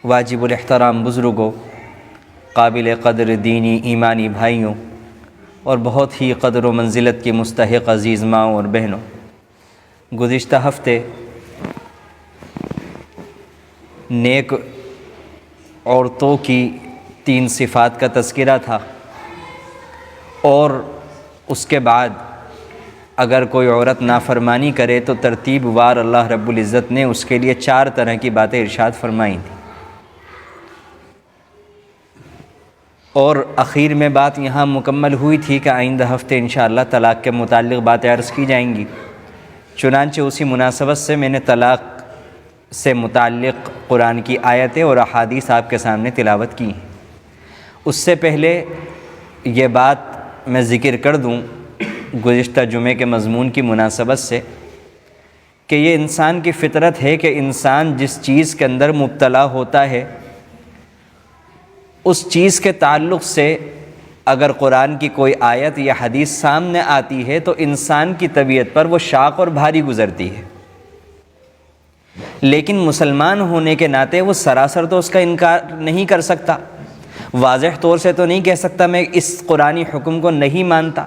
واجب الاحترام بزرگوں، قابل قدر دینی ایمانی بھائیوں اور بہت ہی قدر و منزلت کی مستحق عزیز ماؤں اور بہنوں، گزشتہ ہفتے نیک عورتوں کی 3 صفات کا تذکرہ تھا، اور اس کے بعد اگر کوئی عورت نافرمانی کرے تو ترتیب وار اللہ رب العزت نے اس کے لیے 4 طرح کی باتیں ارشاد فرمائی تھیں، اور اخیر میں بات یہاں مکمل ہوئی تھی کہ آئندہ ہفتے انشاءاللہ طلاق کے متعلق باتیں عرض کی جائیں گی۔ چنانچہ اسی مناسبت سے میں نے طلاق سے متعلق قرآن کی آیتیں اور احادیث آپ کے سامنے تلاوت کی ہیں۔ اس سے پہلے یہ بات میں ذکر کر دوں گزشتہ جمعے کے مضمون کی مناسبت سے کہ یہ انسان کی فطرت ہے کہ انسان جس چیز کے اندر مبتلا ہوتا ہے اس چیز کے تعلق سے اگر قرآن کی کوئی آیت یا حدیث سامنے آتی ہے تو انسان کی طبیعت پر وہ شاق اور بھاری گزرتی ہے، لیکن مسلمان ہونے کے ناطے وہ سراسر تو اس کا انکار نہیں کر سکتا، واضح طور سے تو نہیں کہہ سکتا میں اس قرآنی حکم کو نہیں مانتا،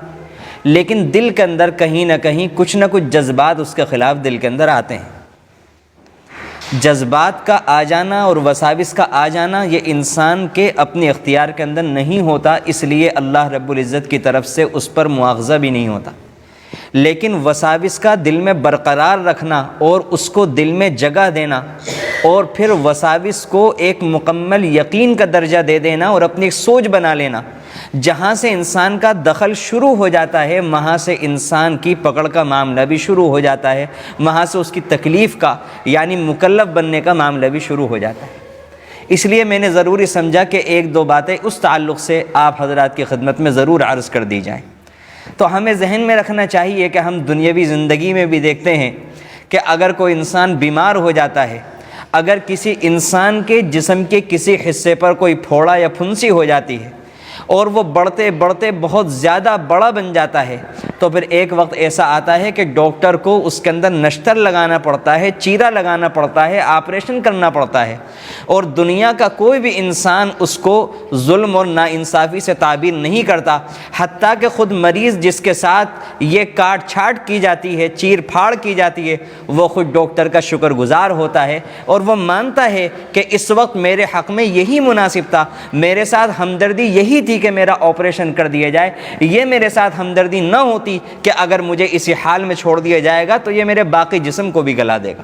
لیکن دل کے اندر کہیں نہ کچھ جذبات اس کے خلاف دل کے اندر آتے ہیں۔ جذبات کا آ جانا اور وساوس کا آ جانا یہ انسان کے اپنے اختیار کے اندر نہیں ہوتا، اس لیے اللہ رب العزت کی طرف سے اس پر مواخذہ بھی نہیں ہوتا، لیکن وساوس کا دل میں برقرار رکھنا اور اس کو دل میں جگہ دینا اور پھر وساوس کو ایک مکمل یقین کا درجہ دے دینا اور اپنی ایک سوچ بنا لینا، جہاں سے انسان کا دخل شروع ہو جاتا ہے وہاں سے انسان کی پکڑ کا معاملہ بھی شروع ہو جاتا ہے، وہاں سے اس کی تکلیف کا یعنی مکلف بننے کا معاملہ بھی شروع ہو جاتا ہے۔ اس لیے میں نے ضروری سمجھا کہ 1-2 باتیں اس تعلق سے آپ حضرات کی خدمت میں ضرور عرض کر دی جائیں۔ تو ہمیں ذہن میں رکھنا چاہیے کہ ہم دنیاوی زندگی میں بھی دیکھتے ہیں کہ اگر کوئی انسان بیمار ہو جاتا ہے، اگر کسی انسان کے جسم کے کسی حصے پر کوئی پھوڑا یا پھنسی ہو جاتی ہے اور وہ بڑھتے بڑھتے بہت زیادہ بڑا بن جاتا ہے تو پھر ایک وقت ایسا آتا ہے کہ ڈاکٹر کو اس کے اندر نشتر لگانا پڑتا ہے، چیرا لگانا پڑتا ہے، آپریشن کرنا پڑتا ہے، اور دنیا کا کوئی بھی انسان اس کو ظلم اور ناانصافی سے تعبیر نہیں کرتا، حتیٰ کہ خود مریض جس کے ساتھ یہ کاٹ چھاٹ کی جاتی ہے، چیر پھاڑ کی جاتی ہے، وہ خود ڈاکٹر کا شکر گزار ہوتا ہے اور وہ مانتا ہے کہ اس وقت میرے حق میں یہی مناسب تھا، میرے ساتھ ہمدردی یہی تھی کہ میرا آپریشن کر دیا جائے، یہ میرے ساتھ ہمدردی نہ ہوتی کہ اگر مجھے اسی حال میں چھوڑ دیا جائے گا تو یہ میرے باقی جسم کو بھی گلا دے گا۔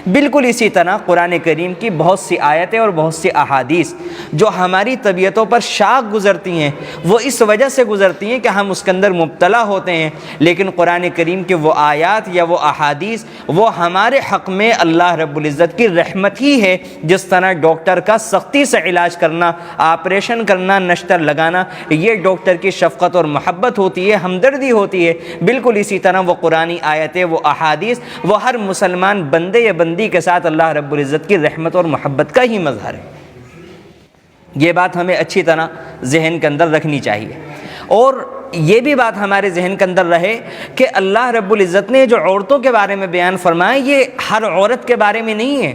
بالکل اسی طرح قرآن کریم کی بہت سی آیتیں اور بہت سی احادیث جو ہماری طبیعتوں پر شاق گزرتی ہیں وہ اس وجہ سے گزرتی ہیں کہ ہم اس کے اندر مبتلا ہوتے ہیں، لیکن قرآن کریم کے وہ آیات یا وہ احادیث وہ ہمارے حق میں اللہ رب العزت کی رحمت ہی ہے۔ جس طرح ڈاکٹر کا سختی سے علاج کرنا، آپریشن کرنا، نشتر لگانا یہ ڈاکٹر کی شفقت اور محبت ہوتی ہے، ہمدردی ہوتی ہے، بالکل اسی طرح وہ قرآنی آیتیں، وہ احادیث وہ ہر مسلمان بندے یا بندی کے ساتھ اللہ رب العزت کی رحمت اور محبت کا ہی مظہر ہے۔ یہ بات ہمیں اچھی طرح ذہن کے اندر رکھنی چاہیے، اور یہ بھی بات ہمارے ذہن کے اندر رہے کہ اللہ رب العزت نے جو عورتوں کے بارے میں بیان فرمایا یہ ہر عورت کے بارے میں نہیں ہے،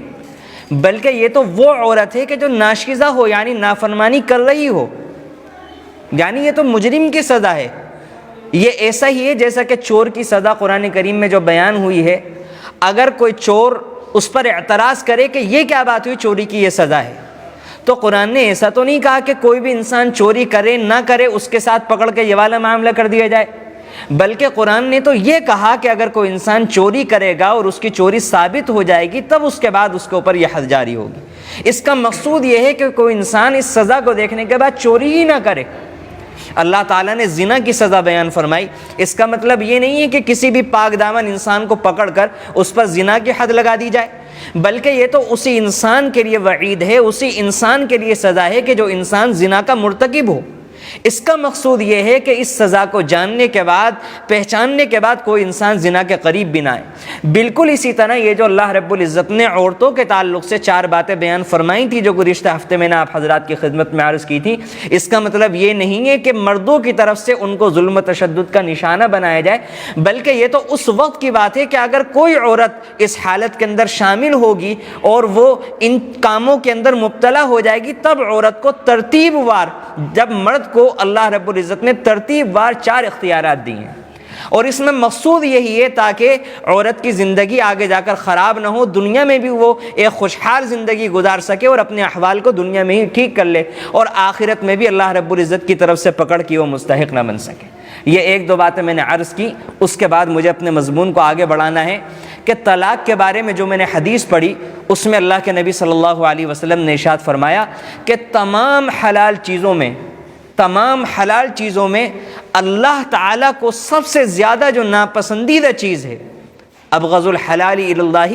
بلکہ یہ تو وہ عورت ہے کہ جو ناشکیزہ ہو یعنی نافرمانی کر رہی ہو، یعنی یہ تو مجرم کی سزا ہے۔ یہ ایسا ہی ہے جیسا کہ چور کی سزا قرآن کریم میں جو بیان ہوئی ہے، اگر کوئی چور اس پر اعتراض کرے کہ یہ کیا بات ہوئی، چوری کی یہ سزا ہے، تو قرآن نے ایسا تو نہیں کہا کہ کوئی بھی انسان چوری کرے نہ کرے اس کے ساتھ پکڑ کے یہ والا معاملہ کر دیا جائے، بلکہ قرآن نے تو یہ کہا کہ اگر کوئی انسان چوری کرے گا اور اس کی چوری ثابت ہو جائے گی تب اس کے بعد اس کے اوپر یہ حد جاری ہوگی۔ اس کا مقصود یہ ہے کہ کوئی انسان اس سزا کو دیکھنے کے بعد چوری ہی نہ کرے۔ اللہ تعالیٰ نے زنا کی سزا بیان فرمائی، اس کا مطلب یہ نہیں ہے کہ کسی بھی پاک دامن انسان کو پکڑ کر اس پر زنا کی حد لگا دی جائے، بلکہ یہ تو اسی انسان کے لیے وعید ہے، اسی انسان کے لیے سزا ہے کہ جو انسان زنا کا مرتکب ہو۔ اس کا مقصود یہ ہے کہ اس سزا کو جاننے کے بعد، پہچاننے کے بعد کوئی انسان زنا کے قریب بھی نہ آئے۔ بالکل اسی طرح یہ جو اللہ رب العزت نے عورتوں کے تعلق سے 4 باتیں بیان فرمائی تھی جو گزشتہ ہفتے میں نے آپ حضرات کی خدمت میں عرض کی تھی، اس کا مطلب یہ نہیں ہے کہ مردوں کی طرف سے ان کو ظلم و تشدد کا نشانہ بنایا جائے، بلکہ یہ تو اس وقت کی بات ہے کہ اگر کوئی عورت اس حالت کے اندر شامل ہوگی اور وہ ان کاموں کے اندر مبتلا ہو جائے گی، تب عورت کو ترتیب وار، جب مرد کو اللہ رب العزت نے ترتیب وار 4 اختیارات دی ہیں، اور اس میں مقصود یہی ہے تاکہ عورت کی زندگی آگے جا کر خراب نہ ہو، دنیا میں بھی وہ ایک خوشحال زندگی گزار سکے اور اپنے احوال کو دنیا میں ہی ٹھیک کر لے، اور آخرت میں بھی اللہ رب العزت کی طرف سے پکڑ کی وہ مستحق نہ بن سکے۔ یہ 1-2 باتیں میں نے عرض کی، اس کے بعد مجھے اپنے مضمون کو آگے بڑھانا ہے کہ طلاق کے بارے میں جو میں نے حدیث پڑھی اس میں اللہ کے نبی صلی اللہ علیہ وسلم نے ارشاد فرمایا کہ تمام حلال چیزوں میں اللہ تعالیٰ کو سب سے زیادہ جو ناپسندیدہ چیز ہے، ابغض الحلال الی اللہ،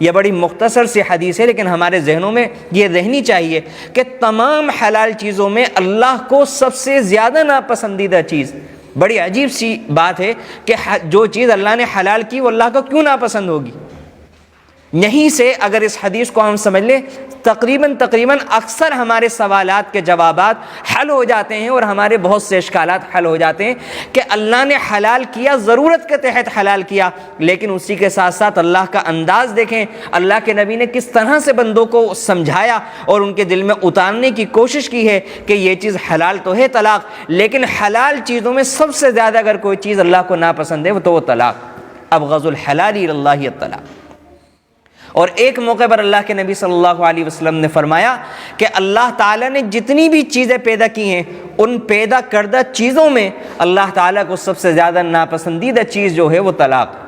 یہ بڑی مختصر سی حدیث ہے لیکن ہمارے ذہنوں میں یہ رہنی چاہیے کہ تمام حلال چیزوں میں اللہ کو سب سے زیادہ ناپسندیدہ چیز، بڑی عجیب سی بات ہے کہ جو چیز اللہ نے حلال کی وہ اللہ کو کیوں ناپسند ہوگی۔ یہیں سے اگر اس حدیث کو ہم سمجھ لیں، تقریباً اکثر ہمارے سوالات کے جوابات حل ہو جاتے ہیں اور ہمارے بہت سے اشکالات حل ہو جاتے ہیں کہ اللہ نے حلال کیا، ضرورت کے تحت حلال کیا، لیکن اسی کے ساتھ ساتھ اللہ کا انداز دیکھیں، اللہ کے نبی نے کس طرح سے بندوں کو سمجھایا اور ان کے دل میں اتارنے کی کوشش کی ہے کہ یہ چیز حلال تو ہے طلاق، لیکن حلال چیزوں میں سب سے زیادہ اگر کوئی چیز اللہ کو ناپسند ہے تو وہ طلاق، ابغض الحلال الی اللہ الطلاق۔ اور ایک موقع پر اللہ کے نبی صلی اللہ علیہ وسلم نے فرمایا کہ اللہ تعالیٰ نے جتنی بھی چیزیں پیدا کی ہیں ان پیدا کردہ چیزوں میں اللہ تعالیٰ کو سب سے زیادہ ناپسندیدہ چیز جو ہے وہ طلاق۔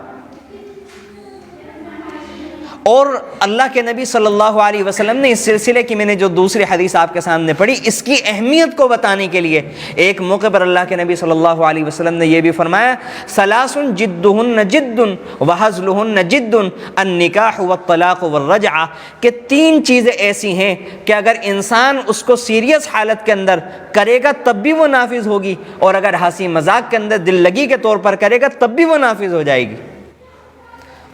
اور اللہ کے نبی صلی اللہ علیہ وسلم نے اس سلسلے کی میں نے جو دوسری حدیث آپ کے سامنے پڑھی، اس کی اہمیت کو بتانے کے لیے ایک موقع پر اللہ کے نبی صلی اللہ علیہ وسلم نے یہ بھی فرمایا، ثلاث جدہن جد وہزلہن جد النکاح والطلاق والرجعہ، کہ 3 چیزیں ایسی ہیں کہ اگر انسان اس کو سیریس حالت کے اندر کرے گا تب بھی وہ نافذ ہوگی، اور اگر ہنسی مذاق کے اندر دل لگی کے طور پر کرے گا تب بھی وہ نافذ ہو جائے گی۔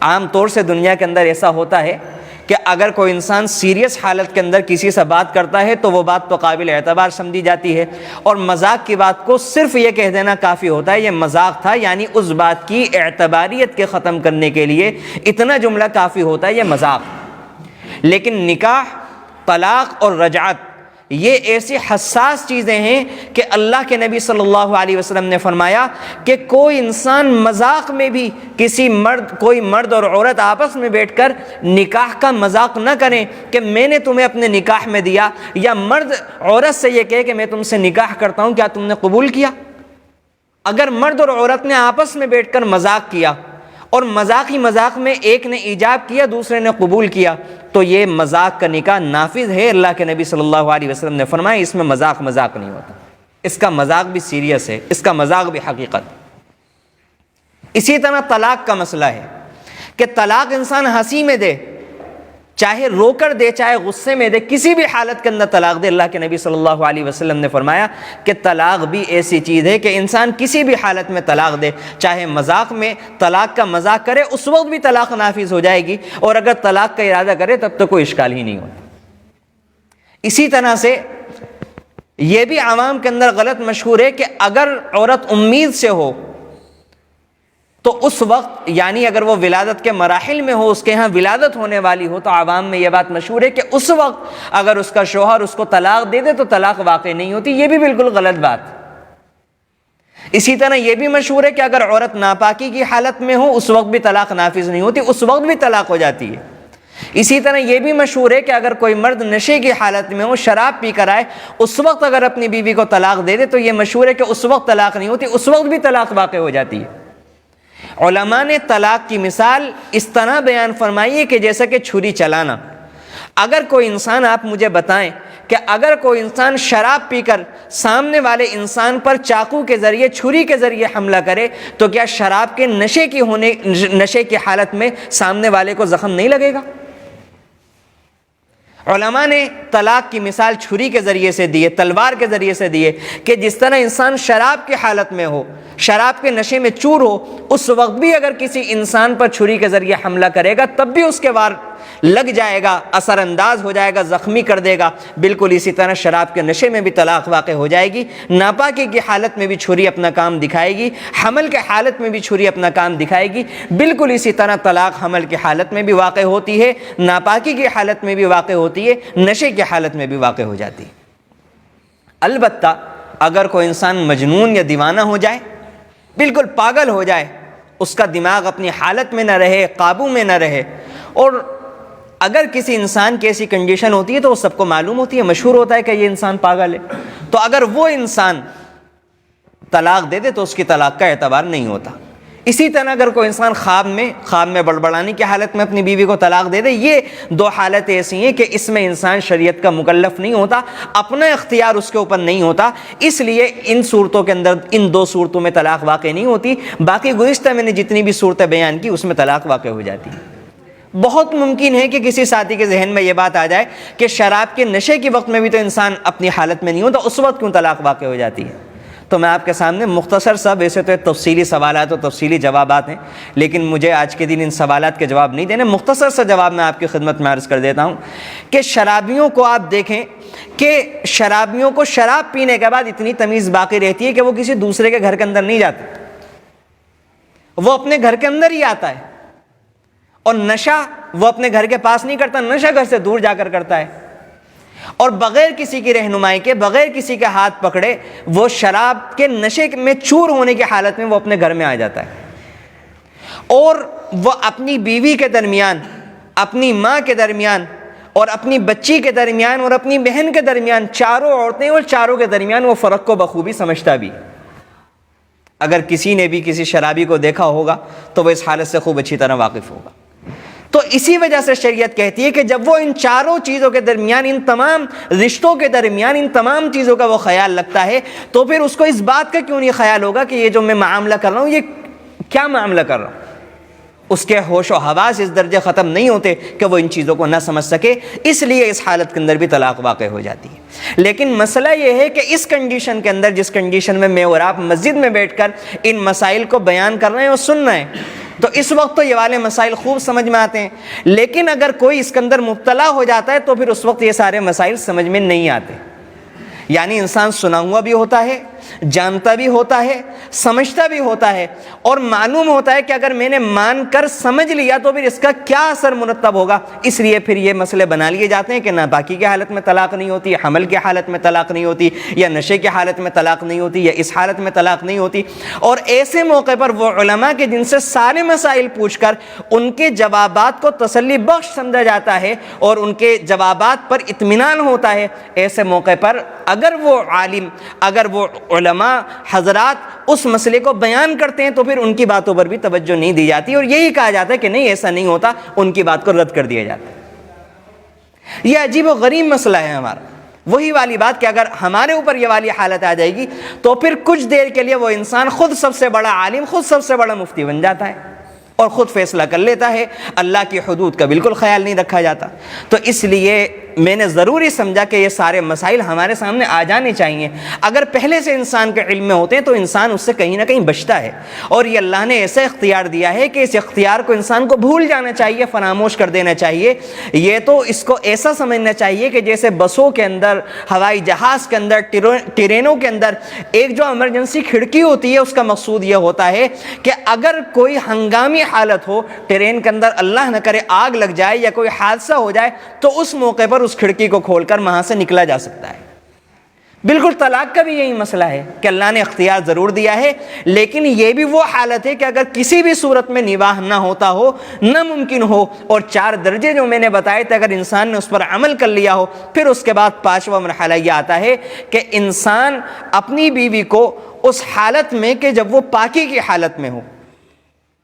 عام طور سے دنیا کے اندر ایسا ہوتا ہے کہ اگر کوئی انسان سیریس حالت کے اندر کسی سے بات کرتا ہے تو وہ بات تو قابل اعتبار سمجھی جاتی ہے، اور مذاق کی بات کو صرف یہ کہہ دینا کافی ہوتا ہے یہ مذاق تھا، یعنی اس بات کی اعتباریت کے ختم کرنے کے لیے اتنا جملہ کافی ہوتا ہے یہ مذاق۔ لیکن نکاح، طلاق اور رجعت یہ ایسی حساس چیزیں ہیں کہ اللہ کے نبی صلی اللہ علیہ وسلم نے فرمایا کہ کوئی انسان مذاق میں بھی کوئی مرد اور عورت آپس میں بیٹھ کر نکاح کا مذاق نہ کریں کہ میں نے تمہیں اپنے نکاح میں دیا، یا مرد عورت سے یہ کہے کہ میں تم سے نکاح کرتا ہوں، کیا تم نے قبول کیا؟ اگر مرد اور عورت نے آپس میں بیٹھ کر مذاق کیا اور مذاق میں ایک نے ایجاب کیا دوسرے نے قبول کیا تو یہ مذاق کا نکاح نافذ ہے۔ اللہ کے نبی صلی اللہ علیہ وسلم نے فرمایا اس میں مذاق نہیں ہوتا، اس کا مذاق بھی سیریس ہے، اس کا مذاق بھی حقیقت۔ اسی طرح طلاق کا مسئلہ ہے کہ طلاق انسان ہنسی میں دے، چاہے رو کر دے چاہے غصے میں دے، کسی بھی حالت کے اندر طلاق دے، اللہ کے نبی صلی اللہ علیہ وسلم نے فرمایا کہ طلاق بھی ایسی چیز ہے کہ انسان کسی بھی حالت میں طلاق دے، چاہے مذاق میں طلاق کا مذاق کرے اس وقت بھی طلاق نافذ ہو جائے گی، اور اگر طلاق کا ارادہ کرے تب تو کوئی اشکال ہی نہیں ہوتا۔ اسی طرح سے یہ بھی عوام کے اندر غلط مشہور ہے کہ اگر عورت امید سے ہو تو اس وقت، یعنی اگر وہ ولادت کے مراحل میں ہو، اس کے ہاں ولادت ہونے والی ہو، تو عوام میں یہ بات مشہور ہے کہ اس وقت اگر اس کا شوہر اس کو طلاق دے دے تو طلاق واقع نہیں ہوتی، یہ بھی بالکل غلط بات۔ اسی طرح یہ بھی مشہور ہے کہ اگر عورت ناپاکی کی حالت میں ہو اس وقت بھی طلاق نافذ نہیں ہوتی، اس وقت بھی طلاق ہو جاتی ہے۔ اسی طرح یہ بھی مشہور ہے کہ اگر کوئی مرد نشے کی حالت میں ہو، شراب پی کر آئے، اس وقت اگر اپنی بیوی کو طلاق دے دے تو یہ مشہور ہے کہ اس وقت طلاق نہیں ہوتی، اس وقت بھی طلاق واقع ہو جاتی ہے۔ علماء نے طلاق کی مثال اس طرح بیان فرمائی ہے کہ جیسا کہ چھری چلانا۔ اگر کوئی انسان، آپ مجھے بتائیں کہ اگر کوئی انسان شراب پی کر سامنے والے انسان پر چاقو کے ذریعے، چھری کے ذریعے حملہ کرے تو کیا شراب کے نشے کی حالت میں سامنے والے کو زخم نہیں لگے گا؟ علماء نے طلاق کی مثال چھری کے ذریعے سے دی ہے، تلوار کے ذریعے سے دی ہے، کہ جس طرح انسان شراب کی حالت میں ہو، شراب کے نشے میں چور ہو، اس وقت بھی اگر کسی انسان پر چھری کے ذریعے حملہ کرے گا تب بھی اس کے وار لگ جائے گا، اثر انداز ہو جائے گا، زخمی کر دے گا۔ بالکل اسی طرح شراب کے نشے میں بھی طلاق واقع ہو جائے گی، ناپاکی کی حالت میں بھی چھری اپنا کام دکھائے گی، حمل کے حالت میں بھی چھری اپنا کام دکھائے گی۔ بالکل اسی طرح طلاق حمل کی حالت میں بھی واقع ہوتی ہے، ناپاکی کی حالت میں بھی واقع ہوتی ہے، نشے کی حالت میں بھی واقع ہو جاتی ہے۔ البتہ اگر کوئی انسان مجنون یا دیوانہ ہو جائے، بالکل پاگل ہو جائے، اس کا دماغ اپنی حالت میں نہ رہے، قابو میں نہ رہے، اور اگر کسی انسان کی ایسی کنڈیشن ہوتی ہے تو وہ سب کو معلوم ہوتی ہے، مشہور ہوتا ہے کہ یہ انسان پاگل ہے، تو اگر وہ انسان طلاق دے دے تو اس کی طلاق کا اعتبار نہیں ہوتا۔ اسی طرح اگر کوئی انسان خواب میں بڑبڑانے کی حالت میں اپنی بیوی کو طلاق دے دے، یہ دو حالتیں ایسی ہیں کہ اس میں انسان شریعت کا مکلف نہیں ہوتا، اپنا اختیار اس کے اوپر نہیں ہوتا، اس لیے ان صورتوں کے اندر ان دو صورتوں میں طلاق واقع نہیں ہوتی۔ باقی گزشتہ میں نے جتنی بھی صورتیں بیان کی اس میں طلاق واقع ہو جاتی ہے۔ بہت ممکن ہے کہ کسی ساتھی کے ذہن میں یہ بات آ جائے کہ شراب کے نشے کے وقت میں بھی تو انسان اپنی حالت میں نہیں ہوتا، اس وقت کیوں طلاق واقع ہو جاتی ہے؟ تو میں آپ کے سامنے مختصر سا، ویسے تو تفصیلی سوالات اور تفصیلی جوابات ہیں، لیکن مجھے آج کے دن ان سوالات کے جواب نہیں دینے، مختصر سا جواب میں آپ کی خدمت میں عرض کر دیتا ہوں کہ شرابیوں کو آپ دیکھیں کہ شرابیوں کو شراب پینے کے بعد اتنی تمیز باقی رہتی ہے کہ وہ کسی دوسرے کے گھر کے اندر نہیں جاتے، وہ اپنے گھر کے اندر ہی آتا ہے، اور نشہ وہ اپنے گھر کے پاس نہیں کرتا، نشہ گھر سے دور جا کر کرتا ہے، اور بغیر کسی کی رہنمائی کے، بغیر کسی کے ہاتھ پکڑے، وہ شراب کے نشے میں چور ہونے کی حالت میں وہ اپنے گھر میں آ جاتا ہے، اور وہ اپنی بیوی کے درمیان، اپنی ماں کے درمیان، اور اپنی بچی کے درمیان، اور اپنی بہن کے درمیان، چاروں عورتیں اور چاروں کے درمیان وہ فرق کو بخوبی سمجھتا بھی۔ اگر کسی نے بھی کسی شرابی کو دیکھا ہوگا تو وہ اس حالت سے خوب اچھی طرح واقف ہوگا۔ تو اسی وجہ سے شریعت کہتی ہے کہ جب وہ ان چاروں چیزوں کے درمیان، ان تمام رشتوں کے درمیان ان تمام چیزوں کا وہ خیال رکھتا ہے، تو پھر اس کو اس بات کا کیوں نہیں خیال ہوگا کہ یہ جو میں معاملہ کر رہا ہوں یہ کیا معاملہ کر رہا ہوں؟ اس کے ہوش و حواس اس درجے ختم نہیں ہوتے کہ وہ ان چیزوں کو نہ سمجھ سکے، اس لیے اس حالت کے اندر بھی طلاق واقع ہو جاتی ہے۔ لیکن مسئلہ یہ ہے کہ اس کنڈیشن کے اندر، جس کنڈیشن میں اور آپ مسجد میں بیٹھ کر ان مسائل کو بیان کر رہے ہیں اور سن رہے ہیں، تو اس وقت تو یہ والے مسائل خوب سمجھ میں آتے ہیں، لیکن اگر کوئی اس کے اندر مبتلا ہو جاتا ہے تو پھر اس وقت یہ سارے مسائل سمجھ میں نہیں آتے۔ یعنی انسان سنا ہوا بھی ہوتا ہے، جانتا بھی ہوتا ہے، سمجھتا بھی ہوتا ہے، اور معلوم ہوتا ہے کہ اگر میں نے مان کر سمجھ لیا تو پھر اس کا کیا اثر مرتب ہوگا، اس لیے پھر یہ مسئلے بنا لیے جاتے ہیں کہ ناپاکی کی حالت میں طلاق نہیں ہوتی، حمل کی حالت میں طلاق نہیں ہوتی، یا نشے کی حالت میں طلاق نہیں ہوتی، یا اس حالت میں طلاق نہیں ہوتی۔ اور ایسے موقع پر وہ علماء کے جن سے سارے مسائل پوچھ کر ان کے جوابات کو تسلی بخش سمجھا جاتا ہے اور ان کے جوابات پر اطمینان ہوتا ہے، ایسے موقع پر اگر وہ عالم، اگر وہ علماء حضرات اس مسئلے کو بیان کرتے ہیں تو پھر ان کی باتوں پر بھی توجہ نہیں دی جاتی، اور یہی کہا جاتا ہے کہ نہیں ایسا نہیں ہوتا، ان کی بات کو رد کر دیا جاتا ہے۔ یہ عجیب و غریب مسئلہ ہے ہمارا۔ وہی والی بات کہ اگر ہمارے اوپر یہ والی حالت آ جائے گی تو پھر کچھ دیر کے لیے وہ انسان خود سب سے بڑا عالم، خود سب سے بڑا مفتی بن جاتا ہے اور خود فیصلہ کر لیتا ہے، اللہ کی حدود کا بالکل خیال نہیں رکھا جاتا۔ تو اس لیے میں نے ضروری سمجھا کہ یہ سارے مسائل ہمارے سامنے آ جانے چاہیے۔ اگر پہلے سے انسان کے علم میں ہوتے ہیں تو انسان اس سے کہیں نہ کہیں بچتا ہے، اور یہ اللہ نے ایسا اختیار دیا ہے کہ اس اختیار کو انسان کو بھول جانا چاہیے، فراموش کر دینا چاہیے۔ یہ تو اس کو ایسا سمجھنا چاہیے کہ جیسے بسوں کے اندر، ہوائی جہاز کے اندر، ٹرینوں کے اندر ایک جو ایمرجنسی کھڑکی ہوتی ہے، اس کا مقصود یہ ہوتا ہے کہ اگر کوئی ہنگامی حالت ہو، ٹرین کے اندر اللہ نہ کرے آگ لگ جائے یا کوئی حادثہ ہو جائے، تو اس موقع پر اس کھڑکی کو کھول کر وہاں سے نکلا جا سکتا ہے۔ بالکل طلاق کا بھی یہی مسئلہ ہے کہ اللہ نے اختیار ضرور دیا ہے، لیکن یہ بھی وہ حالت ہے کہ اگر کسی بھی صورت میں نواح نہ ہوتا ہو، ناممکن ہو، اور 4 درجے جو میں نے بتائے تھے اگر انسان نے اس پر عمل کر لیا ہو، پھر اس کے بعد 5واں مرحلہ یہ آتا ہے کہ انسان اپنی بیوی کو اس حالت میں کہ جب وہ پاکی کی حالت میں ہو،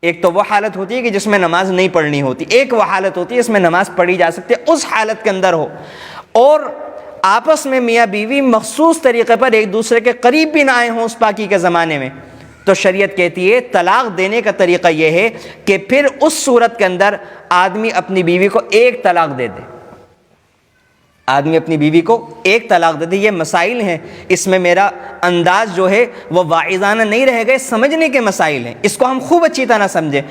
ایک تو وہ حالت ہوتی ہے کہ جس میں نماز نہیں پڑھنی ہوتی، ایک وہ حالت ہوتی ہے اس میں نماز پڑھی جا سکتی ہے، اس حالت کے اندر ہو، اور آپس میں میاں بیوی مخصوص طریقے پر ایک دوسرے کے قریب بھی نہ آئے ہوں اس پاکی کے زمانے میں، تو شریعت کہتی ہے طلاق دینے کا طریقہ یہ ہے کہ پھر اس صورت کے اندر آدمی اپنی بیوی کو 1 طلاق دے دے۔ آدمی اپنی بیوی کو ایک طلاق دے دے. یہ مسائل ہیں, اس میں میرا انداز جو ہے وہ واعظانہ نہیں رہے گا, سمجھنے کے مسائل ہیں, اس کو ہم خوب اچھی طرح سمجھیں.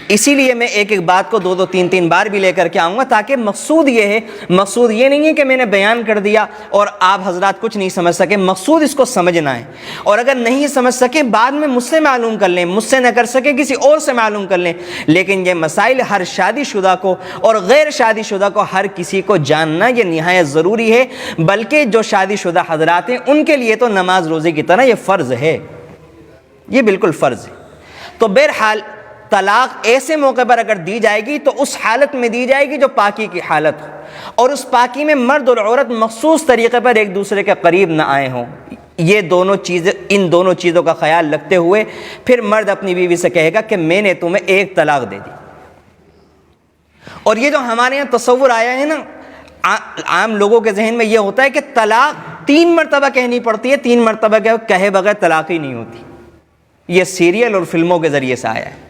اسی لیے میں ایک ایک بات کو 2 3 3 بار بھی لے کر کے آؤں گا, تاکہ مقصود یہ ہے, مقصود یہ نہیں ہے کہ میں نے بیان کر دیا اور آپ حضرات کچھ نہیں سمجھ سکے. مقصود اس کو سمجھنا ہے, اور اگر نہیں سمجھ سکے بعد میں مجھ سے معلوم کر لیں, مجھ سے نہ کر سکے کسی اور سے معلوم کر لیں. لیکن یہ مسائل ہر شادی شدہ کو اور غیر شادی شدہ کو ہر کسی کو جاننا یہ نہایت ضروری ہے. بلکہ جو شادی شدہ حضرات ہیں ان کے لیے تو نماز روزے کی طرح یہ فرض ہے, یہ بالکل فرض ہے. تو بہرحال طلاق ایسے موقع پر اگر دی جائے گی تو اس حالت میں دی جائے گی جو پاکی کی حالت ہو, اور اس پاکی میں مرد اور عورت مخصوص طریقے پر ایک دوسرے کے قریب نہ آئے ہوں. یہ دونوں چیزیں, ان دونوں چیزوں کا خیال رکھتے ہوئے پھر مرد اپنی بیوی سے کہے گا کہ میں نے تمہیں ایک طلاق دے دی. اور یہ جو ہمارے یہاں تصور آیا ہے نا, عام لوگوں کے ذہن میں یہ ہوتا ہے کہ طلاق 3 مرتبہ کہنی پڑتی ہے, 3 مرتبہ کہے بغیر طلاق ہی نہیں ہوتی. یہ سیریل اور فلموں کے ذریعے سے آیا ہے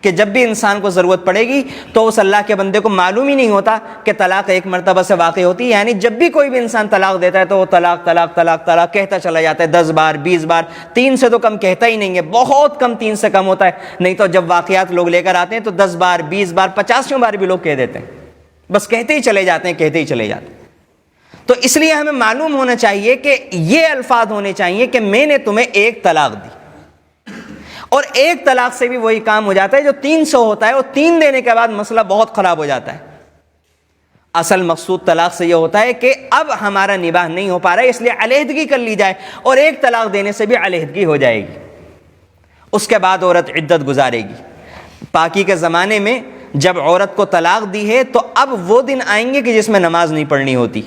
کہ جب بھی انسان کو ضرورت پڑے گی تو اس اللہ کے بندے کو معلوم ہی نہیں ہوتا کہ طلاق 1 مرتبہ سے واقع ہوتی ہے. یعنی جب بھی کوئی بھی انسان طلاق دیتا ہے تو وہ طلاق طلاق طلاق طلاق کہتا چلا جاتا ہے, 10 بار 20 بار, 3 سے تو کم کہتا ہی نہیں ہے, بہت کم 3 سے کم ہوتا ہے. نہیں تو جب واقعات لوگ لے کر آتے ہیں تو 10 بار 20 بار 50 بار بھی لوگ کہہ دیتے ہیں, بس کہتے ہی چلے جاتے ہیں, کہتے ہی چلے جاتے ہیں. تو اس لیے ہمیں معلوم ہونا چاہیے کہ یہ الفاظ ہونے چاہیے کہ میں نے تمہیں ایک طلاق دی, اور ایک طلاق سے بھی وہی کام ہو جاتا ہے جو 300 ہوتا ہے, اور 3 دینے کے بعد مسئلہ بہت خراب ہو جاتا ہے. اصل مقصود طلاق سے یہ ہوتا ہے کہ اب ہمارا نباہ نہیں ہو پا رہا ہے, اس لیے علیحدگی کر لی جائے, اور ایک طلاق دینے سے بھی علیحدگی ہو جائے گی. اس کے بعد عورت عدت گزارے گی. پاکی کے زمانے میں جب عورت کو طلاق دی ہے تو اب وہ دن آئیں گے کہ جس میں نماز نہیں پڑھنی ہوتی,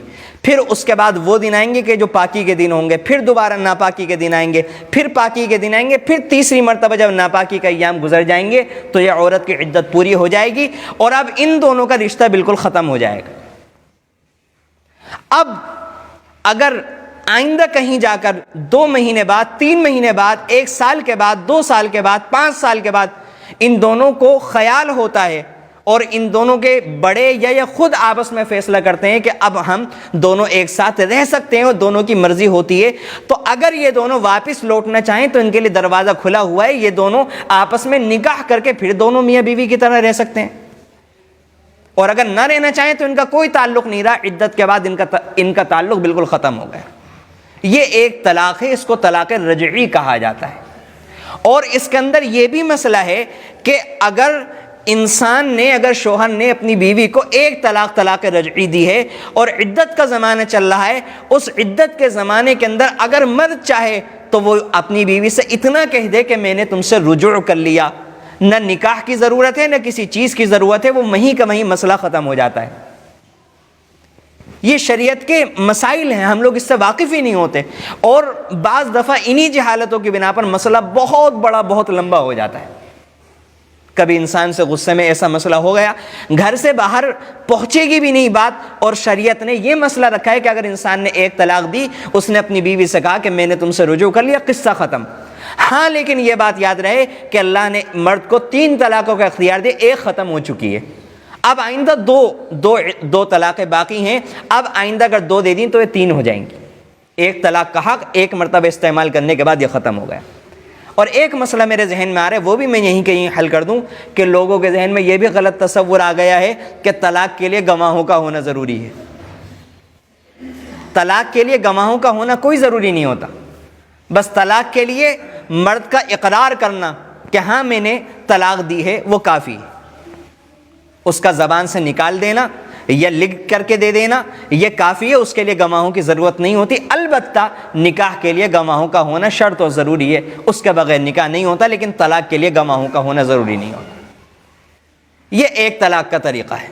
پھر اس کے بعد وہ دن آئیں گے کہ جو پاکی کے دن ہوں گے, پھر دوبارہ ناپاکی کے دن آئیں گے, پھر پاکی کے دن آئیں گے, پھر تیسری مرتبہ جب ناپاکی کا ایام گزر جائیں گے تو یہ عورت کی عدت پوری ہو جائے گی, اور اب ان دونوں کا رشتہ بالکل ختم ہو جائے گا. اب اگر آئندہ کہیں جا کر 2 مہینے بعد, 3 مہینے بعد, 1 سال کے بعد, 2 سال کے بعد, 5 سال کے بعد ان دونوں کو خیال ہوتا ہے اور ان دونوں کے بڑے یا خود آپس میں فیصلہ کرتے ہیں کہ اب ہم دونوں ایک ساتھ رہ سکتے ہیں اور دونوں کی مرضی ہوتی ہے, تو اگر یہ دونوں واپس لوٹنا چاہیں تو ان کے لیے دروازہ کھلا ہوا ہے. یہ دونوں آپس میں نکاح کر کے پھر دونوں میاں بیوی کی طرح رہ سکتے ہیں, اور اگر نہ رہنا چاہیں تو ان کا کوئی تعلق نہیں رہا, عدت کے بعد ان کا تعلق بالکل ختم ہو گیا. یہ ایک طلاق ہے, اس کو طلاق رجعی کہا جاتا ہے. اور اس کے اندر یہ بھی مسئلہ ہے کہ اگر انسان نے, اگر شوہر نے اپنی بیوی کو ایک طلاق رجعی دی ہے اور عدت کا زمانہ چل رہا ہے, اس عدت کے زمانے کے اندر اگر مرد چاہے تو وہ اپنی بیوی سے اتنا کہہ دے کہ میں نے تم سے رجوع کر لیا, نہ نکاح کی ضرورت ہے نہ کسی چیز کی ضرورت ہے, وہ وہیں کا وہیں مسئلہ ختم ہو جاتا ہے. یہ شریعت کے مسائل ہیں, ہم لوگ اس سے واقف ہی نہیں ہوتے, اور بعض دفعہ انہی جہالتوں کی بنا پر مسئلہ بہت بڑا, بہت لمبا ہو جاتا ہے. کبھی انسان سے غصے میں ایسا مسئلہ ہو گیا, گھر سے باہر پہنچے گی بھی نہیں بات, اور شریعت نے یہ مسئلہ رکھا ہے کہ اگر انسان نے ایک طلاق دی, اس نے اپنی بیوی سے کہا کہ میں نے تم سے رجوع کر لیا, قصہ ختم. ہاں لیکن یہ بات یاد رہے کہ اللہ نے مرد کو 3 طلاقوں کا اختیار دیا, 1 ختم ہو چکی ہے, اب آئندہ دو طلاقیں باقی ہیں. اب آئندہ اگر 2 دے دیں تو یہ 3 ہو جائیں گی. 1 طلاق کا حق 1 مرتبہ استعمال کرنے کے بعد یہ ختم ہو گیا. اور ایک مسئلہ میرے ذہن میں آ رہا ہے, وہ بھی میں یہیں کہیں حل کر دوں کہ لوگوں کے ذہن میں یہ بھی غلط تصور آ گیا ہے کہ طلاق کے لیے گواہوں کا ہونا ضروری ہے. طلاق کے لیے گواہوں کا ہونا کوئی ضروری نہیں ہوتا, بس طلاق کے لیے مرد کا اقرار کرنا کہ ہاں میں نے طلاق دی ہے وہ کافی ہے. اس کا زبان سے نکال دینا یا لکھ کر کے دے دینا یہ کافی ہے, اس کے لیے گواہوں کی ضرورت نہیں ہوتی. البتہ نکاح کے لیے گواہوں کا ہونا شرط اور ضروری ہے, اس کے بغیر نکاح نہیں ہوتا, لیکن طلاق کے لیے گواہوں کا ہونا ضروری نہیں ہوتا. یہ ایک طلاق کا طریقہ ہے.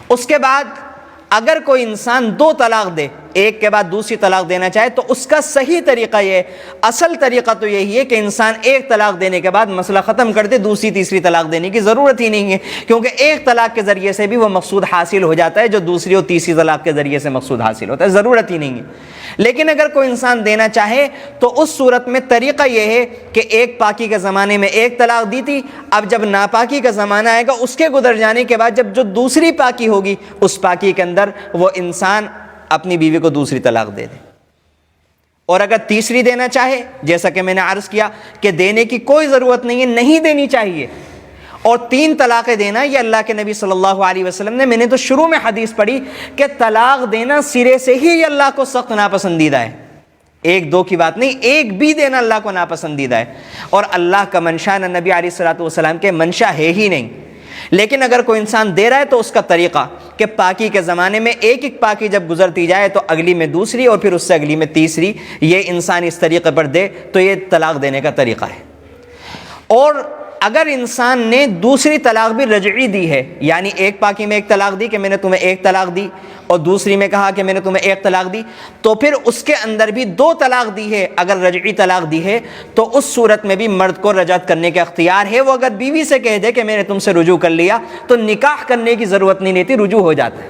اس کے بعد اگر کوئی انسان 2 طلاق دے, ایک کے بعد دوسری طلاق دینا چاہے, تو اس کا صحیح طریقہ یہ ہے, اصل طریقہ تو یہی ہے کہ انسان 1 طلاق دینے کے بعد مسئلہ ختم کر دے, دوسری تیسری طلاق دینے کی ضرورت ہی نہیں ہے, کیونکہ 1 طلاق کے ذریعے سے بھی وہ مقصود حاصل ہو جاتا ہے جو دوسری اور تیسری طلاق کے ذریعے سے مقصود حاصل ہوتا ہے, ضرورت ہی نہیں ہے. لیکن اگر کوئی انسان دینا چاہے تو اس صورت میں طریقہ یہ ہے کہ ایک پاکی کے زمانے میں 1 طلاق دی تھی, اب جب ناپاکی کا زمانہ آئے گا اس کے گزر جانے کے بعد جب جو دوسری پاکی ہوگی اس پاکی کے اندر وہ انسان اپنی بیوی کو دوسری طلاق دے دے، اور اگر تیسری دینا چاہے، جیسا کہ میں نے عرض کیا کہ دینے کی کوئی ضرورت نہیں ہے، نہیں دینی چاہیے۔ اور 3 طلاقیں دینا یہ اللہ کے نبی صلی اللہ علیہ وسلم نے، میں نے تو شروع میں حدیث پڑھی کہ طلاق دینا سرے سے ہی اللہ کو سخت ناپسندیدہ ہے، 1-2 کی بات نہیں، 1 بھی دینا اللہ کو ناپسندیدہ ہے، اور اللہ کا منشا نہ نبی علیہ الصلوۃ والسلام کے منشا ہے ہی نہیں۔ لیکن اگر کوئی انسان دے رہا ہے تو اس کا طریقہ کہ پاکی کے زمانے میں ایک پاکی جب گزرتی جائے تو اگلی میں دوسری اور پھر اس سے اگلی میں تیسری، یہ انسان اس طریقے پر دے تو یہ طلاق دینے کا طریقہ ہے۔ اور اگر انسان نے دوسری طلاق بھی رجعی دی ہے، یعنی ایک پاکی میں 1 طلاق دی کہ میں نے تمہیں 1 طلاق دی، اور دوسری میں کہا کہ میں نے تمہیں 1 طلاق دی، تو پھر اس کے اندر بھی 2 طلاق دی ہے، اگر رجعی طلاق دی ہے تو اس صورت میں بھی مرد کو رجعت کرنے کا اختیار ہے۔ وہ اگر بیوی سے کہہ دے کہ میں نے تم سے رجوع کر لیا تو نکاح کرنے کی ضرورت نہیں رہتی، رجوع ہو جاتا ہے۔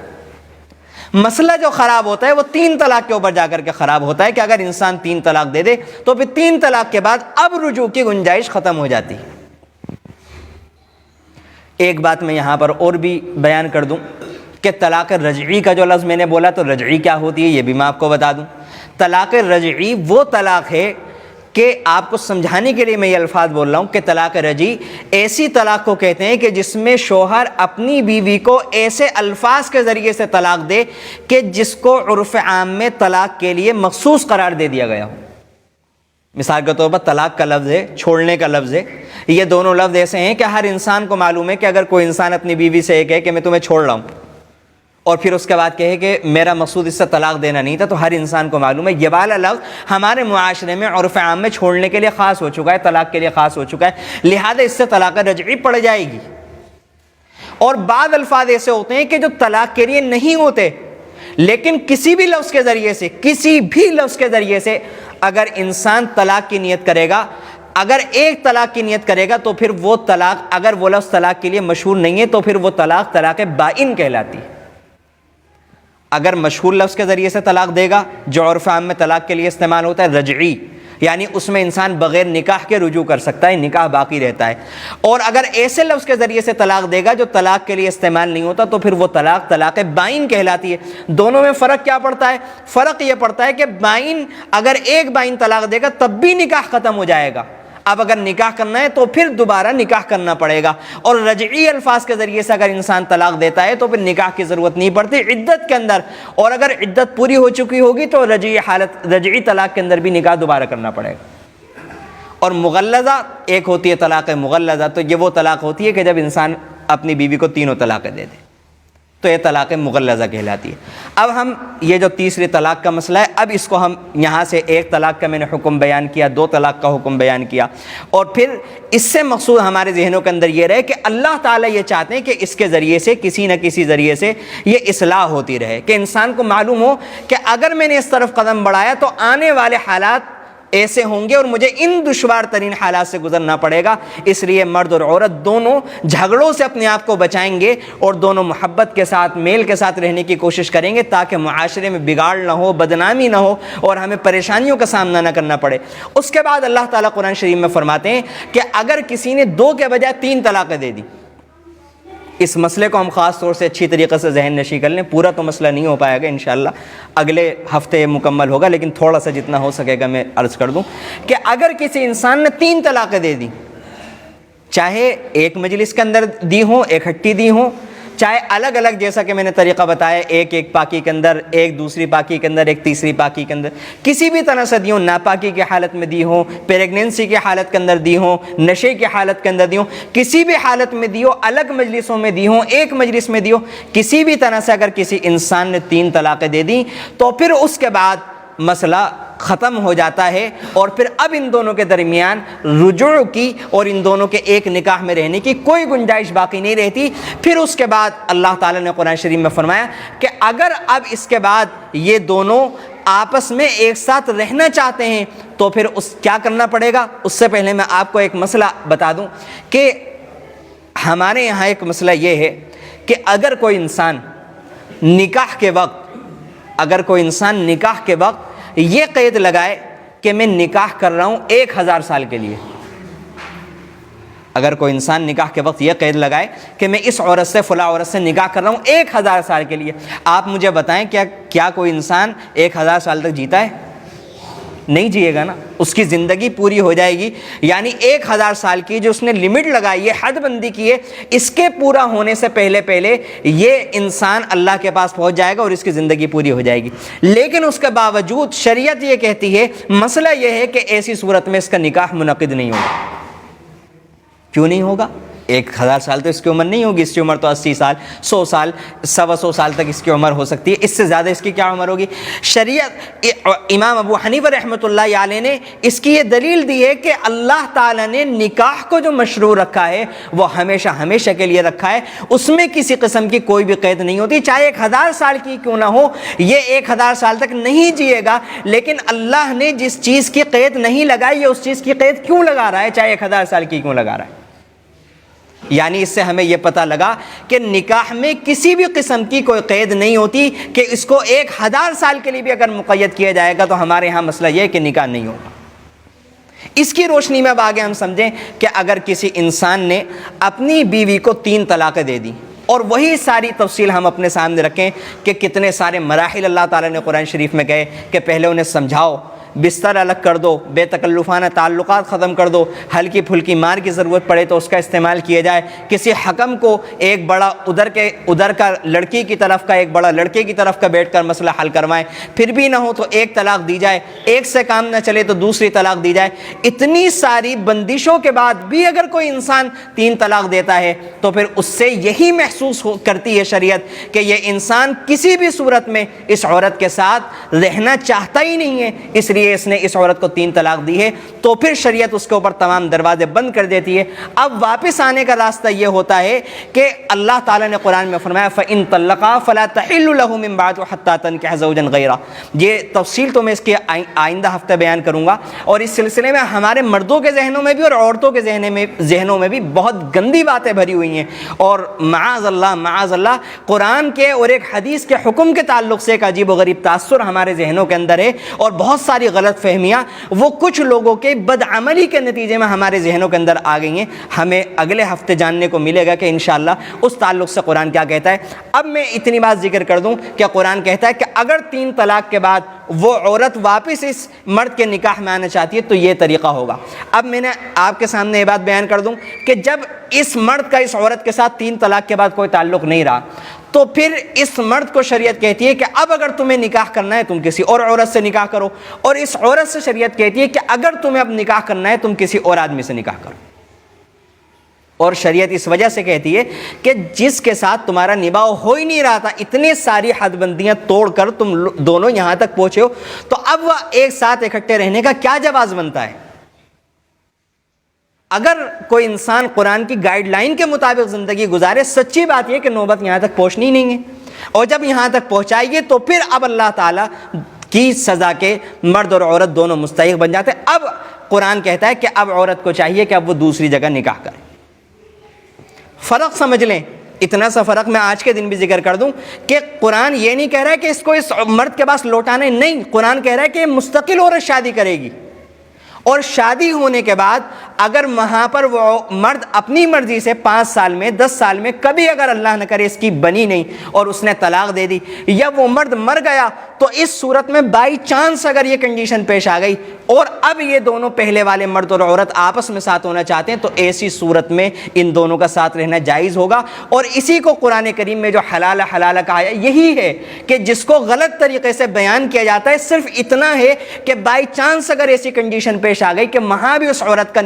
مسئلہ جو خراب ہوتا ہے وہ 3 طلاق کے اوپر جا کر کے خراب ہوتا ہے کہ اگر انسان 3 طلاق دے دے تو پھر 3 طلاق کے بعد اب رجوع کی گنجائش ختم ہو جاتی ہے۔ ایک بات میں یہاں پر اور بھی بیان کر دوں کہ طلاق رجعی کا جو لفظ میں نے بولا تو رجعی کیا ہوتی ہے یہ بھی میں آپ کو بتا دوں۔ طلاق رجعی وہ طلاق ہے کہ آپ کو سمجھانے کے لیے میں یہ الفاظ بول رہا ہوں کہ طلاق رجعی ایسی طلاق کو کہتے ہیں کہ جس میں شوہر اپنی بیوی کو ایسے الفاظ کے ذریعے سے طلاق دے کہ جس کو عرف عام میں طلاق کے لیے مخصوص قرار دے دیا گیا ہو۔ مثال کے طور پر طلاق کا لفظ ہے، چھوڑنے کا لفظ ہے، یہ دونوں لفظ ایسے ہیں کہ ہر انسان کو معلوم ہے کہ اگر کوئی انسان اپنی بیوی سے یہ کہے کہ میں تمہیں چھوڑ رہا ہوں اور پھر اس کے بعد کہے کہ میرا مقصود اس سے طلاق دینا نہیں تھا، تو ہر انسان کو معلوم ہے یہ والا لفظ ہمارے معاشرے میں عرف عام میں چھوڑنے کے لیے خاص ہو چکا ہے، طلاق کے لیے خاص ہو چکا ہے، لہذا اس سے طلاق رجعی پڑ جائے گی۔ اور بعض الفاظ ایسے ہوتے ہیں کہ جو طلاق کے لیے نہیں ہوتے، لیکن کسی بھی لفظ کے ذریعے سے اگر انسان طلاق کی نیت کرے گا، اگر ایک طلاق کی نیت کرے گا تو پھر وہ طلاق، اگر وہ لفظ طلاق کے لیے مشہور نہیں ہے تو پھر وہ طلاق طلاق بائن کہلاتی ہے۔ اگر مشہور لفظ کے ذریعے سے طلاق دے گا جو عرف عام میں طلاق کے لیے استعمال ہوتا ہے رجعی، یعنی اس میں انسان بغیر نکاح کے رجوع کر سکتا ہے، نکاح باقی رہتا ہے۔ اور اگر ایسے لفظ کے ذریعے سے طلاق دے گا جو طلاق کے لیے استعمال نہیں ہوتا تو پھر وہ طلاق طلاق بائن کہلاتی ہے۔ دونوں میں فرق کیا پڑتا ہے؟ فرق یہ پڑتا ہے کہ بائن اگر ایک بائن طلاق دے گا تب بھی نکاح ختم ہو جائے گا، اب اگر نکاح کرنا ہے تو پھر دوبارہ نکاح کرنا پڑے گا۔ اور رجعی الفاظ کے ذریعے سے اگر انسان طلاق دیتا ہے تو پھر نکاح کی ضرورت نہیں پڑتی عدت کے اندر، اور اگر عدت پوری ہو چکی ہوگی تو رجعی طلاق کے اندر بھی نکاح دوبارہ کرنا پڑے گا۔ اور مغلظہ ایک ہوتی ہے طلاق مغلظہ، تو یہ وہ طلاق ہوتی ہے کہ جب انسان اپنی بیوی کو 3 طلاقیں دے دے تو یہ طلاق مغلظہ کہلاتی ہے۔ اب ہم یہ جو تیسری طلاق کا مسئلہ ہے، اب اس کو ہم یہاں سے 1 طلاق کا میں نے حکم بیان کیا، 2 طلاق کا حکم بیان کیا، اور پھر اس سے مقصود ہمارے ذہنوں کے اندر یہ رہے کہ اللہ تعالیٰ یہ چاہتے ہیں کہ اس کے ذریعے سے کسی نہ کسی ذریعے سے یہ اصلاح ہوتی رہے، کہ انسان کو معلوم ہو کہ اگر میں نے اس طرف قدم بڑھایا تو آنے والے حالات ایسے ہوں گے اور مجھے ان دشوار ترین حالات سے گزرنا پڑے گا۔ اس لیے مرد اور عورت دونوں جھگڑوں سے اپنے آپ کو بچائیں گے اور دونوں محبت کے ساتھ، میل کے ساتھ رہنے کی کوشش کریں گے تاکہ معاشرے میں بگاڑ نہ ہو، بدنامی نہ ہو اور ہمیں پریشانیوں کا سامنا نہ کرنا پڑے۔ اس کے بعد اللہ تعالیٰ قرآن شریف میں فرماتے ہیں کہ اگر کسی نے 2 کے بجائے 3 طلاقیں دے دی، اس مسئلے کو ہم خاص طور سے اچھی طریقے سے ذہن نشی کر لیں، پورا تو مسئلہ نہیں ہو پائے گا انشاءاللہ، اگلے ہفتے مکمل ہوگا، لیکن تھوڑا سا جتنا ہو سکے گا میں عرض کر دوں کہ اگر کسی انسان نے 3 طلاقیں دے دی، چاہے ایک مجلس کے اندر دی ہوں، اکٹھی دی ہوں، چاہے الگ الگ، جیسا کہ میں نے طریقہ بتایا، ایک پاکی کے اندر، ایک دوسری پاکی کے اندر، ایک تیسری پاکی کے اندر، کسی بھی طرح سے دی ہوں، ناپاکی کی حالت میں دی ہوں، پریگننسی کی حالت کے اندر دی ہوں، نشے کی حالت کے اندر دی ہوں، کسی بھی حالت میں دی ہو، الگ مجلسوں میں دی ہوں، ایک مجلس میں دی ہو، کسی بھی طرح سے اگر کسی انسان نے 3 طلاقیں دے دیں تو پھر اس کے بعد مسئلہ ختم ہو جاتا ہے، اور پھر اب ان دونوں کے درمیان رجوع کی اور ان دونوں کے ایک نکاح میں رہنے کی کوئی گنجائش باقی نہیں رہتی۔ پھر اس کے بعد اللہ تعالیٰ نے قرآن شریف میں فرمایا کہ اگر اب اس کے بعد یہ دونوں آپس میں ایک ساتھ رہنا چاہتے ہیں تو پھر کیا کرنا پڑے گا۔ اس سے پہلے میں آپ کو ایک مسئلہ بتا دوں کہ ہمارے یہاں ایک مسئلہ یہ ہے کہ اگر کوئی انسان نکاح کے وقت یہ قید لگائے کہ میں نکاح کر رہا ہوں 1000 سال کے لیے، اگر کوئی انسان نکاح کے وقت یہ قید لگائے کہ میں اس عورت سے فلاں عورت سے نکاح کر رہا ہوں 1000 سال کے لیے، آپ مجھے بتائیں کیا کوئی انسان 1000 سال تک جیتا ہے؟ نہیں جیے گا نا، اس کی زندگی پوری ہو جائے گی، یعنی 1000 سال کی جو اس نے لمٹ لگائی ہے، حد بندی کی ہے، اس کے پورا ہونے سے پہلے یہ انسان اللہ کے پاس پہنچ جائے گا اور اس کی زندگی پوری ہو جائے گی۔ لیکن اس کے باوجود شریعت یہ کہتی ہے، مسئلہ یہ ہے کہ ایسی صورت میں اس کا نکاح منعقد نہیں ہوگا۔ کیوں نہیں ہوگا؟ 1000 سال تو اس کی عمر نہیں ہوگی، اس کی عمر تو 80 سال 100 سال 125 سال تک اس کی عمر ہو سکتی ہے، اس سے زیادہ اس کی کیا عمر ہوگی؟ شریعت امام ابو حنیفہ رحمۃ اللہ علیہ نے اس کی یہ دلیل دی ہے کہ اللہ تعالیٰ نے نکاح کو جو مشروع رکھا ہے وہ ہمیشہ کے لیے رکھا ہے، اس میں کسی قسم کی کوئی بھی قید نہیں ہوتی، چاہے 1000 سال کی کیوں نہ ہو، یہ 1000 سال تک نہیں جیے گا، لیکن اللہ نے جس چیز کی قید نہیں لگائی ہے اس چیز کی قید کیوں لگا رہا ہے، چاہے 1000 سال کی کیوں لگا رہا ہے؟ یعنی اس سے ہمیں یہ پتہ لگا کہ نکاح میں کسی بھی قسم کی کوئی قید نہیں ہوتی کہ اس کو 1000 سال کے لیے بھی اگر مقید کیا جائے گا تو ہمارے ہاں مسئلہ یہ ہے کہ نکاح نہیں ہوگا۔ اس کی روشنی میں اب آگے ہم سمجھیں کہ اگر کسی انسان نے اپنی بیوی کو 3 طلاقیں دے دی، اور وہی ساری تفصیل ہم اپنے سامنے رکھیں کہ کتنے سارے مراحل اللہ تعالیٰ نے قرآن شریف میں کہے کہ پہلے انہیں سمجھاؤ، بستر الگ کر دو، بے تکلفانہ تعلقات ختم کر دو، ہلکی پھلکی مار کی ضرورت پڑے تو اس کا استعمال کیا جائے، کسی حکم کو ایک بڑا ادھر کا لڑکی کی طرف کا ایک بڑا لڑکے کی طرف کا بیٹھ کر مسئلہ حل کروائیں، پھر بھی نہ ہو تو ایک طلاق دی جائے، ایک سے کام نہ چلے تو دوسری طلاق دی جائے۔ اتنی ساری بندشوں کے بعد بھی اگر کوئی انسان 3 طلاق دیتا ہے تو پھر اس سے یہی محسوس کرتی ہے شریعت کہ یہ انسان کسی بھی صورت میں اس عورت کے ساتھ رہنا چاہتا ہی نہیں ہے، اس لیے اس نے اس عورت کو 3 طلاق دی ہے، تو پھر شریعت اس کے اوپر تمام دروازے بند کر دیتی ہے۔ اب واپس آنے کا راستہ یہ ہوتا ہے کہ اللہ تعالیٰ نے قرآن میں فرمایا فَإِن طَلَّقَا فَلَا تَحِلُّ لَهُ مِن بَعْدُ حَتَّى تَنكِحَ زَوْجًا غَيْرَهُ۔ یہ تفصیل تو میں اس کے آئندہ ہفتے بیان کروں گا، اور اس سلسلے میں ہمارے مردوں کے ذہنوں میں بھی اور عورتوں کے ذہنوں میں بھی بہت گندی باتیں بھری ہوئی ہیں، اور معاذ اللہ قرآن کے اور ایک حدیث کے حکم کے تعلق سے ایک عجیب و غریب تاثر ہمارے ذہنوں کے اندر ہے، اور بہت ساری غلط فہمیاں وہ کچھ لوگوں کے بدعملی کے نتیجے میں ہمارے ذہنوں کے اندر آ گئی ہیں۔ ہمیں اگلے ہفتے جاننے کو ملے گا کہ انشاءاللہ اس تعلق سے قرآن کیا کہتا ہے۔ اب میں اتنی بات ذکر کر دوں کہ قرآن کہتا ہے کہ اگر 3 طلاق کے بعد وہ عورت واپس اس مرد کے نکاح میں آنا چاہتی ہے تو یہ طریقہ ہوگا۔ اب میں نے آپ کے سامنے یہ بات بیان کر دوں کہ جب اس مرد کا اس عورت کے ساتھ 3 طلاق کے بعد کوئی تعلق نہیں رہا تو پھر اس مرد کو شریعت کہتی ہے کہ اب اگر تمہیں نکاح کرنا ہے تم کسی اور عورت سے نکاح کرو، اور اس عورت سے شریعت کہتی ہے کہ اگر تمہیں اب نکاح کرنا ہے تم کسی اور آدمی سے نکاح کرو۔ اور شریعت اس وجہ سے کہتی ہے کہ جس کے ساتھ تمہارا نباہ ہو ہی نہیں رہا تھا، اتنے ساری حد بندیاں توڑ کر تم دونوں یہاں تک پہنچے ہو، تو اب وہ ایک ساتھ اکٹھے رہنے کا کیا جواز بنتا ہے؟ اگر کوئی انسان قرآن کی گائیڈ لائن کے مطابق زندگی گزارے، سچی بات یہ کہ نوبت یہاں تک پہنچنی نہیں ہے، اور جب یہاں تک پہنچائے گی تو پھر اب اللہ تعالیٰ کی سزا کے مرد اور عورت دونوں مستحق بن جاتے ہیں۔ اب قرآن کہتا ہے کہ اب عورت کو چاہیے کہ اب وہ دوسری جگہ نکاح کرے۔ فرق سمجھ لیں، اتنا سا فرق میں آج کے دن بھی ذکر کر دوں کہ قرآن یہ نہیں کہہ رہا ہے کہ اس کو اس مرد کے پاس لوٹانا ہے، نہیں، قرآن کہہ رہا ہے کہ مستقل عورت شادی کرے گی، اور شادی ہونے کے بعد اگر وہاں پر وہ مرد اپنی مرضی سے 5 سال میں 10 سال میں کبھی اگر اللہ نہ کرے اس کی بنی نہیں اور اس نے طلاق دے دی، یا وہ مرد مر گیا، تو اس صورت میں بائی چانس اگر یہ کنڈیشن پیش آ گئی اور اب یہ دونوں پہلے والے مرد اور عورت آپس میں ساتھ ہونا چاہتے ہیں تو ایسی صورت میں ان دونوں کا ساتھ رہنا جائز ہوگا۔ اور اسی کو قرآن کریم میں جو حلال حلال کہا ہے یہی ہے کہ جس کو غلط طریقے سے بیان کیا جاتا ہے صرف اتنا ہے کہ بائی چانس اگر ایسی کنڈیشن پیش آ گئی کہ وہاں بھی اس عورت کا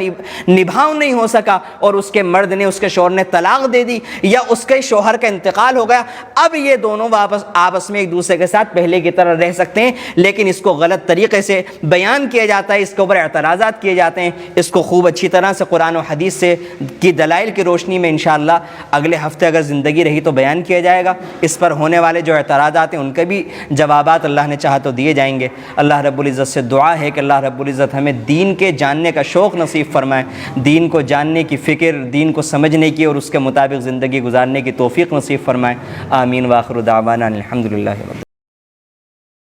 نبھاؤ نہیں ہو سکا اور اس کے مرد نے اس کے شوہر نے طلاق دے دی یا اس کے شوہر کا انتقال ہو گیا، اب یہ دونوں واپس آپس میں ایک دوسرے کے ساتھ پہلے کی طرح رہ سکتے ہیں، لیکن اس کو غلط طریقے سے بیان کیا جاتا ہے، اس کے اوپر اعتراضات کیے جاتے ہیں۔ اس کو خوب اچھی طرح سے قرآن و حدیث سے کی دلائل کی روشنی میں انشاءاللہ اگلے ہفتے اگر زندگی رہی تو بیان کیا جائے گا۔ اس پر ہونے والے جو اعتراضات ہیں ان کے بھی جوابات اللہ نے چاہا تو دیے جائیں گے۔ اللہ رب العزت سے دعا ہے کہ اللہ رب العزت ہمیں دین کے جاننے کا شوق نصیب فرمائے، دین کو جاننے کی فکر، دین کو سمجھنے کی اور اس کے مطابق زندگی گزارنے کی توفیق نصیب فرمائے۔ آمین۔ وآخر دعوانا الحمدللہ۔